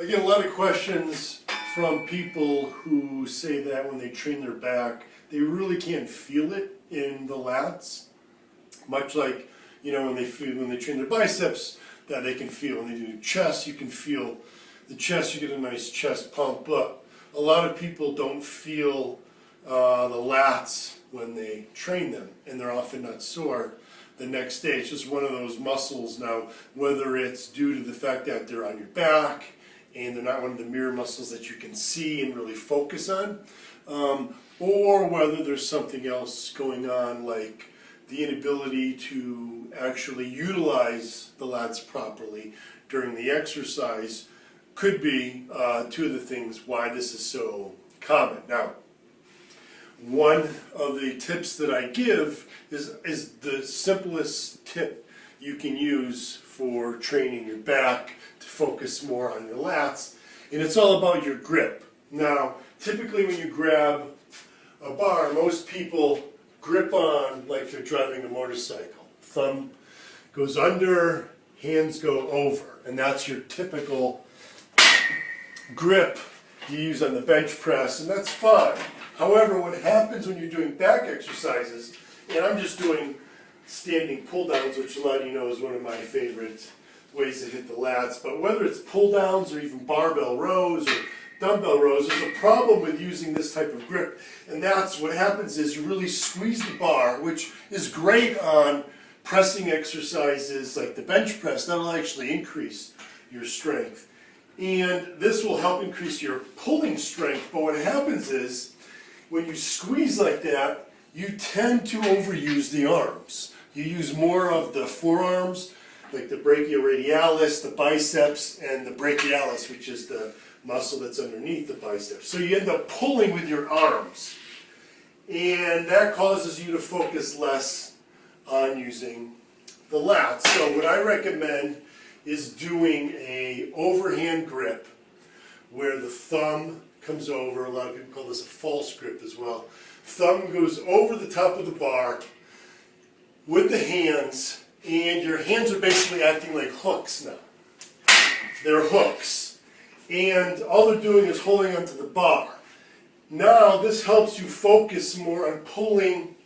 I get a lot of questions from people who say that when they train their back, they really can't feel it in the lats. Much like, when they train their biceps, that they can feel. When they do chest, you can feel the chest, you get a nice chest pump. But a lot of people don't feel the lats when they train them, and they're often not sore the next day. It's just one of those muscles now, whether it's due to the fact that they're on your back and they're not one of the mirror muscles that you can see and really focus on, or whether there's something else going on, like the inability to actually utilize the lats properly during the exercise, could be two of the things why this is so common. Now, one of the tips that I give is the simplest tip you can use for training your back to focus more on your lats, and it's all about your grip. Now, typically when you grab a bar, most people grip on like they're driving a motorcycle. Thumb goes under, hands go over, and that's your typical grip you use on the bench press, and that's fine. However, what happens when you're doing back exercises, and I'm just doing standing pull downs, which a lot of you know is one of my favorite ways to hit the lats, but whether it's pull downs or even barbell rows or dumbbell rows, there's a problem with using this type of grip, and that's what happens is you really squeeze the bar, which is great on pressing exercises like the bench press. That'll actually increase your strength, and this will help increase your pulling strength. But what happens is when you squeeze like that, you tend to overuse the arms. You use more of the forearms, like the brachioradialis, the biceps, and the brachialis, which is the muscle that's underneath the biceps. So you end up pulling with your arms, and that causes you to focus less on using the lats. So what I recommend is doing a overhand grip where the thumb comes over. A lot of people call this a false grip as well. Thumb goes over the top of the bar with the hands, and your hands are basically acting like hooks now. They're hooks, and all they're doing is holding onto the bar. Now this helps you focus more on pulling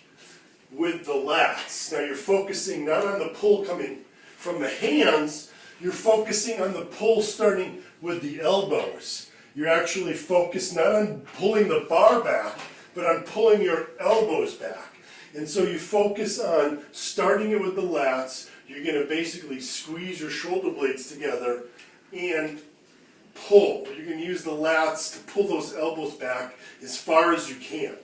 with the lats. Now you're focusing not on the pull coming from the hands, you're focusing on the pull starting with the elbows. You're actually focused not on pulling the bar back, but on pulling your elbows back. And so you focus on starting it with the lats. You're going to basically squeeze your shoulder blades together and pull. You're going to use the lats to pull those elbows back as far as you can.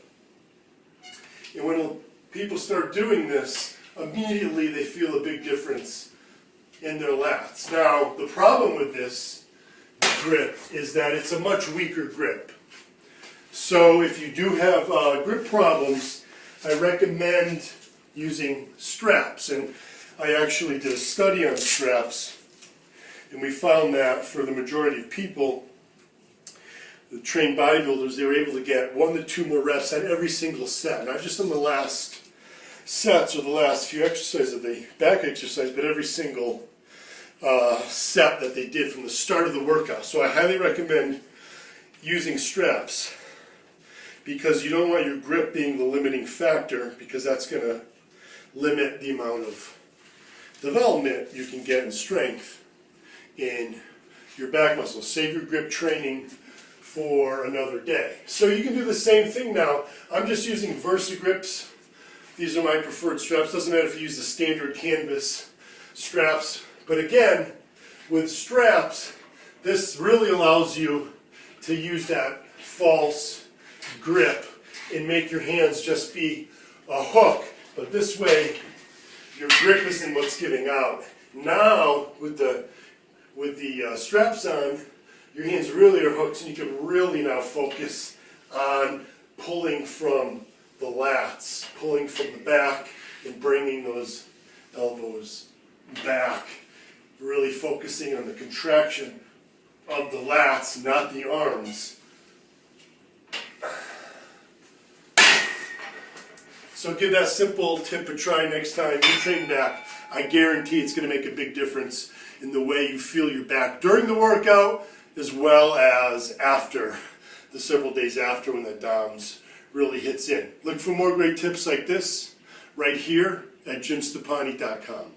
And when people start doing this, immediately they feel a big difference in their lats. Now, the problem with this grip is that it's a much weaker grip. So if you do have grip problems, I recommend using straps. And I actually did a study on straps, and we found that for the majority of people, the trained bodybuilders, they were able to get 1 to 2 more reps on every single set. Not just in the last sets or the last few exercises of the back exercise, but every single set that they did from the start of the workout. So I highly recommend using straps, because you don't want your grip being the limiting factor, because that's going to limit the amount of development you can get in strength in your back muscles. Save your grip training for another day. So you can do the same thing now. I'm just using Versa grips. These are my preferred straps. Doesn't matter if you use the standard canvas straps. But again, with straps, this really allows you to use that false grip and make your hands just be a hook. But this way, your grip isn't what's giving out. Now, with the straps on, your hands really are hooks, and you can really now focus on pulling from the lats, pulling from the back, and bringing those elbows back. Really focusing on the contraction of the lats, not the arms. So give that simple tip a try next time you train back. I guarantee it's going to make a big difference in the way you feel your back during the workout, as well as after, the several days after when the DOMS really hits in. Look for more great tips like this right here at jimstoppani.com.